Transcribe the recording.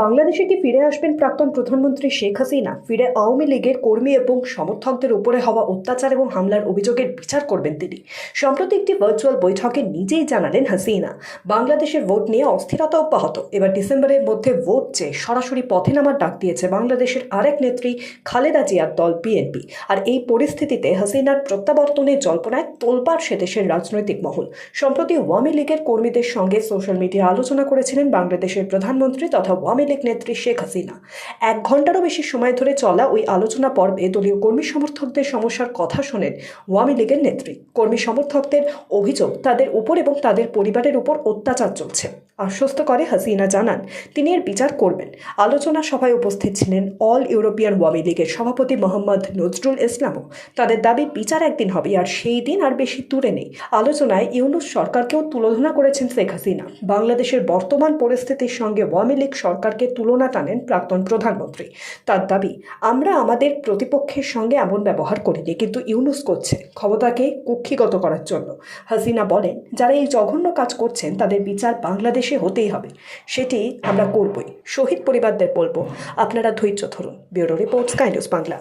বাংলাদেশে কি ফিরে আসবেন প্রাক্তন প্রধানমন্ত্রী শেখ হাসিনা? ফিরে আওয়ামী লীগের কর্মী এবং সমর্থকদের উপরে হওয়া অত্যাচার এবং হামলার অভিযোগের বিচার করবেন তিনি। সম্প্রতি একটি ভার্চুয়াল বৈঠকে নিজেই জানালেন হাসিনা, বাংলাদেশের ভোট নিয়ে অস্থিরতা অব্যাহত। এবার ডিসেম্বরের মধ্যে ভোট চেয়ে সরাসরি পথে নামার ডাক দিয়েছে বাংলাদেশের আরেক নেত্রী খালেদা জিয়ার দল বিএনপি। আর এই পরিস্থিতিতে হাসিনার প্রত্যাবর্তনের জল্পনায় তোলপাড় সে দেশের রাজনৈতিক মহল। সম্প্রতি আওয়ামী লীগের কর্মীদের সঙ্গে সোশ্যাল মিডিয়া আলোচনা করেছিলেন বাংলাদেশের প্রধানমন্ত্রী তথা আওয়ামী লীগ নেত্রী শেখ হাসিনা। 1 ঘন্টারও বেশি সময় ধরে চলা ওই আলোচনা পর্বে দলীয় কর্মী সমর্থকদের সমস্যার কথা শোনেন আওয়ামী লীগের নেত্রী। কর্মী সমর্থকদের অভিযোগ, তাদের উপর এবং তাদের পরিবারের উপর অত্যাচার চলছে। আশ্বস্ত করে হাসিনা জানান তিনি এর বিচার করবেন। আলোচনা সভায় উপস্থিত ছিলেন অল ইউরোপিয়ান আওয়ামী লীগের সভাপতি মোহাম্মদ নজরুল ইসলামও। তাদের দাবি বিচার একদিন হবে, আর সেই দিন আর বেশি দূরে নেই। আলোচনায় ইউনূস সরকারকেও তুলনা করেছেন শেখ হাসিনা। বাংলাদেশের বর্তমান পরিস্থিতির সঙ্গে আওয়ামী লীগ সরকারকে তুলনা টানেন প্রাক্তন প্রধানমন্ত্রী। তার দাবি, আমরা আমাদের প্রতিপক্ষের সঙ্গে এমন ব্যবহার করিনি, কিন্তু ইউনূস করছে ক্ষমতাকে কুক্ষিগত করার জন্য। হাসিনা বলেন, যারা এই জঘন্য কাজ করছেন তাদের বিচার বাংলাদেশে হতেই হবে, সেটি আমরা করবই। শহীদ পরিবারদের বলবো, আপনারা ধৈর্য ধরুন। Bureau report, sky news Bangla.